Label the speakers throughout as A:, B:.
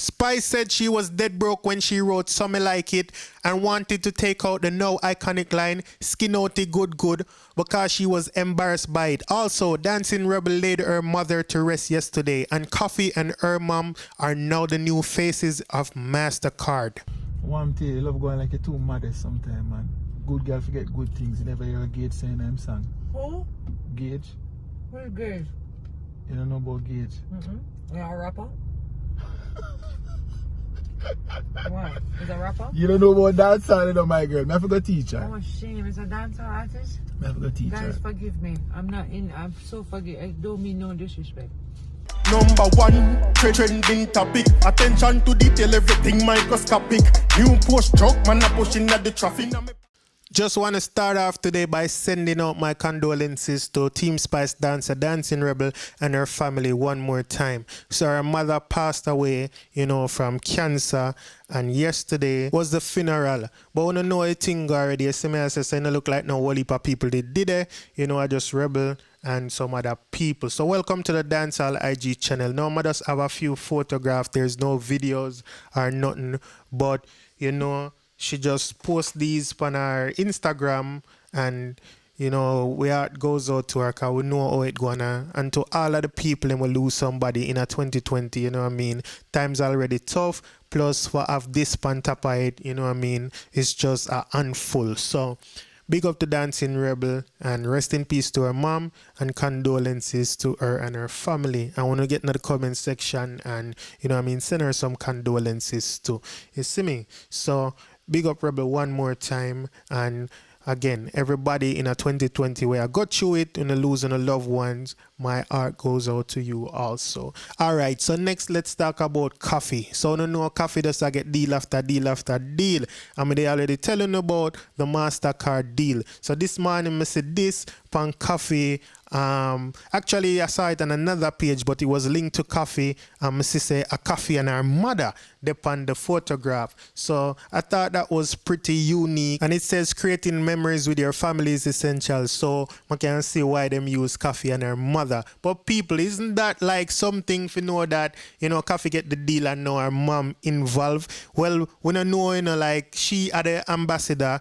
A: Spice said she was dead broke when she wrote Something Like It and wanted to take out the now iconic line, Skin Outy Good Good, because she was embarrassed by it. Also, Dancing Rebel laid her mother to rest yesterday, and Coffee and her mom are now the new faces of MasterCard.
B: One thing, you love going like you're too modest sometimes, man. Good girl forget good things. You never hear a Gage saying them song.
C: Who?
B: Gage?
C: Who's Gage?
B: You don't know about Gage?
C: You a rapper? What? Is a rapper?
B: You don't know about that song, you know, my girl. I forgot teacher.
C: Oh, shame. Is a dancer artist?
B: I forgot teacher.
C: Guys, forgive me. I'm so forgive. I don't mean no disrespect.
D: Number one, trending topic. Attention to detail, everything microscopic. New post truck, man, a pushing at the traffic.
A: Just want to start off today by sending out my condolences to Team Spice dancer Dancing Rebel and her family one more time. So her mother passed away, from cancer, and yesterday was the funeral. But when I know a thing already, I see me as I say, look like no whole heap of people they did it. I just Rebel and some other people. So welcome to the Dancehall IG channel. Now I just have a few photographs. There's no videos or nothing, but she just posts these on her Instagram, and we it goes out to her because we know how it gonna. And to all of the people who will lose somebody in a 2020, you know what I mean? Times already tough, plus for have this on top of it, you know what I mean? It's just a handful. So big up to Dancing Rebel, and rest in peace to her mom, and condolences to her and her family. I want to get in the comment section and, send her some condolences too. You see me? So big up Rebel one more time, and again, everybody in a 2020 where I got through it and losing a loved ones, my heart goes out to you also. Alright, so next let's talk about Coffee. So I know Coffee does get deal after deal after deal. They already telling about the MasterCard deal. So this morning I said this pan Coffee. Actually I saw it on another page, but it was linked to Coffee. I say a Coffee and her mother upon the photograph. So I thought that was pretty unique, and it says creating memories with your family is essential. So I can see why them use Coffee and her mother. But people, isn't that like something to know that Coffee get the deal and now her mom involved? Well, when I know like she are the ambassador.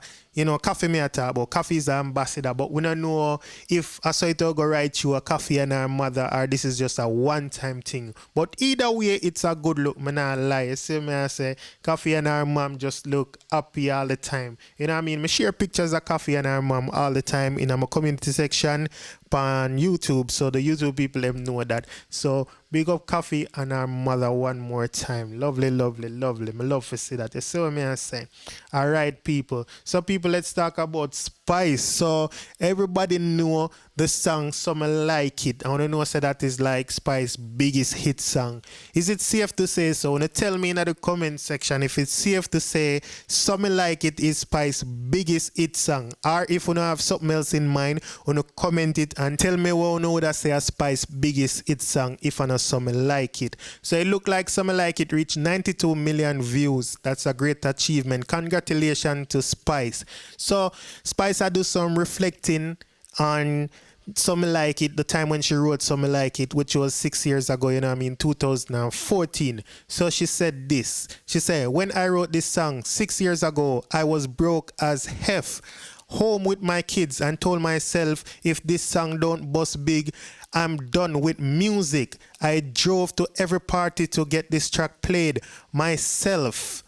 A: Coffee me at about Coffee is the ambassador, but we don't know if I saw it go right to a Coffee and her mother, or this is just a one-time thing. But either way, it's a good look. Me not lie. You see me I say Coffee and her mom just look happy all the time. You know what I mean? Me share pictures of Coffee and her mom all the time in my community section on YouTube, so the YouTube people them know that. So big up Coffee and her mother one more time. Lovely, lovely, lovely. Me love to see that. You see what I say? Alright, people. So people, let's talk about Spice. So everybody know the song Something Like It. I want to know say that is like Spice's biggest hit song. Is it safe to say so? Want to tell me in the comment section if it's safe to say Something Like It is Spice's biggest hit song, or if you don't have something else in mind, want to comment it and tell me what you know that say a Spice biggest hit song if I know Something Like It. So it look like Something Like It reached 92 million views. That's a great achievement. Congratulations to Spice. So Spice I do some reflecting on Something Like It, the time when she wrote Something Like It, which was 6 years ago, 2014. So she said this. She said, when I wrote this song 6 years ago, I was broke as hef, home with my kids, and told myself if this song don't bust big, I'm done with music. I drove to every party to get this track played myself.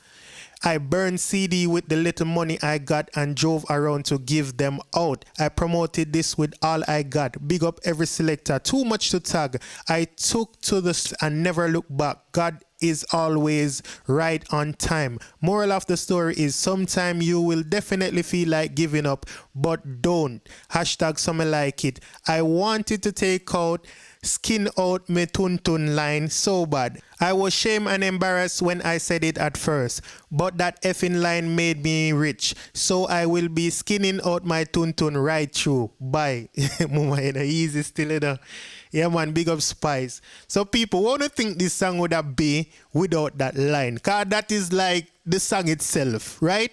A: I burned CD with the little money I got and drove around to give them out. I promoted this with all I got. Big up every selector. Too much to tag. I took to this and never look back. God is always right on time. Moral of the story is sometime you will definitely feel like giving up, but don't. Hashtag Something Like It. I wanted to take out Skin Out Me Tuntun line so bad. I was shamed and embarrassed when I said it at first, but that effing line made me rich, so I will be skinning out my tuntun right through. Bye. Mama, easy still, Yeah, man, big up Spice. So people, what do you think this song would have been without that line? Because that is like the song itself, right?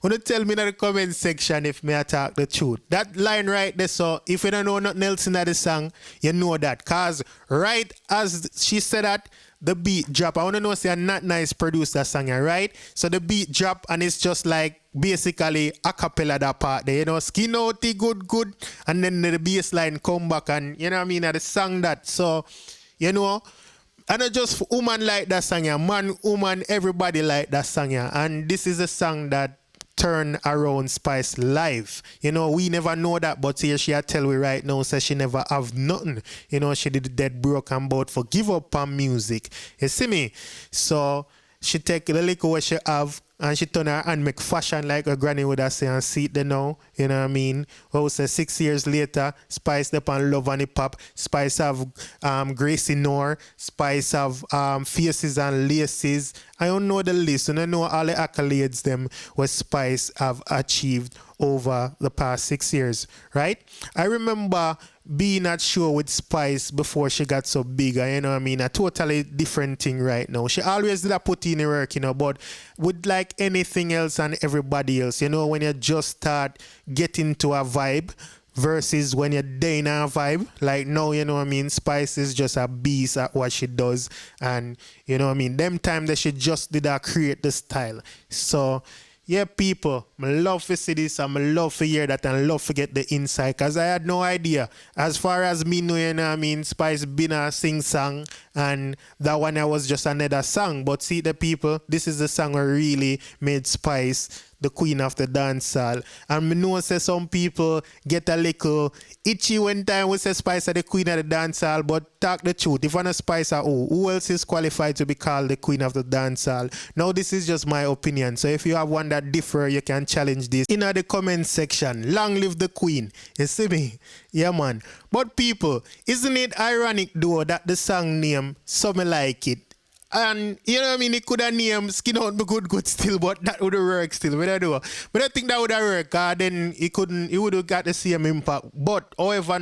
A: Want to tell me in the comment section if me talk the truth. That line right there, so if you don't know nothing else in the song, you know that. Because right as she said that, the beat drop. I want to know say Not Nice produced that song, right? So the beat drop and it's just like basically a cappella that part there, you know, skin outy good, and then the bass line come back and you know what I mean, and the song that. So, you know, and not just woman like that song, yeah. Man, woman, everybody like that song, yeah. And this is a song that turn around Spice life. You know, we never know that, but here she tell we right now, says she never have nothing. You know, she did dead broke and bout for give up on music. You see me? So she take the liquor what she have and she turn her and make fashion like her granny would have say and see it there now. You know what I mean? Well, say 6 years later, Spice up on Love and Hip Hop. Spice have Gracie Noor. Spice have Faces and Laces. I don't know the list, and I know all the accolades them what Spice have achieved over the past 6 years, right? I remember being at show with Spice before she got so big, you know what I mean? A totally different thing right now. She always did a put in the work, you know, but with like anything else and everybody else, you know, when you just start getting to a vibe versus when you're in a vibe, like now, you know what I mean, Spice is just a beast at what she does, and you know what I mean, them time that she just did create the style. So yeah, people, I love to see this and I love to hear that and I love to get the insight because I had no idea. As far as me know, you know what I mean, Spice been a sing song and that one was just another song. But see the people, this is the song that really made Spice the queen of the dancehall. And I know say some people get a little itchy when time we say Spice are the queen of the dancehall, but talk the truth. If I'm a Spice are who else is qualified to be called the queen of the dancehall? Now this is just my opinion. So if you have one that differ, you can challenge this in the comment section. Long live the queen. You see me? Yeah man. But people, isn't it ironic though that the song name some like it? And you know what I mean, it could have named Skin Out Me Good still, but that would have worked still. But I think that would have worked, then he would have got the same impact. But however,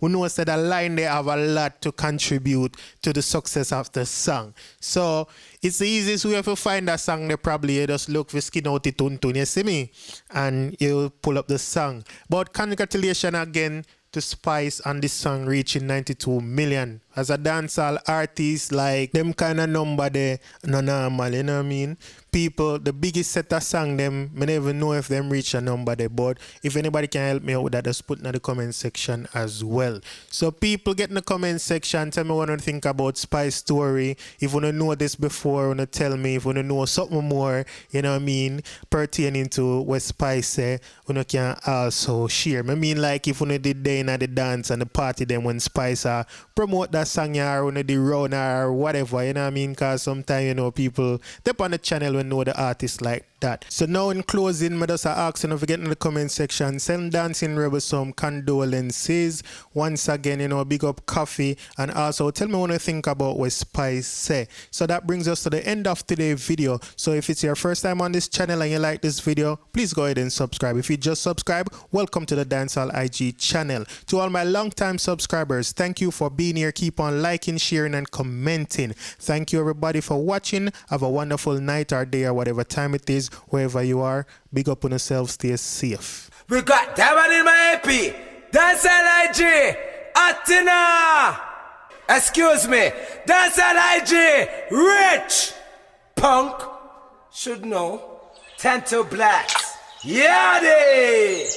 A: we know that the line they have a lot to contribute to the success of the song. So it's the easiest way to find a song. They probably you just look for Skin Out It Tuntun, you see me? And you pull up the song. But congratulations again to Spice and this song reaching 92 million. As a dancehall artist, like them kind of number there, no normal, you know what I mean? People, the biggest set of song them, I never know if them reach a number there, but if anybody can help me out with that, just put in the comment section as well. So people get in the comment section, tell me what you think about Spice story. If you want to know this before, want to tell me, if you want to know something more, you know what I mean, pertaining to what Spice say, you can also share. I mean, like if you did day in the dance and the party then when Spice promote that song or when they run or whatever, you know what I mean? Because sometimes, you know, people dip on the channel when know the artist like that. So now in closing, I just ask you to forget in the comment section, send Dancing Rebel some condolences. Once again, you know, big up Coffee, and also tell me what you think about what Spice say. So that brings us to the end of today's video. So if it's your first time on this channel and you like this video, please go ahead and subscribe. If you just subscribe, welcome to the Dancehall IG channel. To all my long-time subscribers, thank you for being here. Keep on liking, sharing, and commenting. Thank you everybody for watching. Have a wonderful night or day or whatever time it is, wherever you are. Big up on yourself, stay safe.
E: We got that one in my AP. Dancehall IG. Atina. Excuse me. Dancehall IG. Rich. Punk. Should know. Tento Blacks. Yeah, they.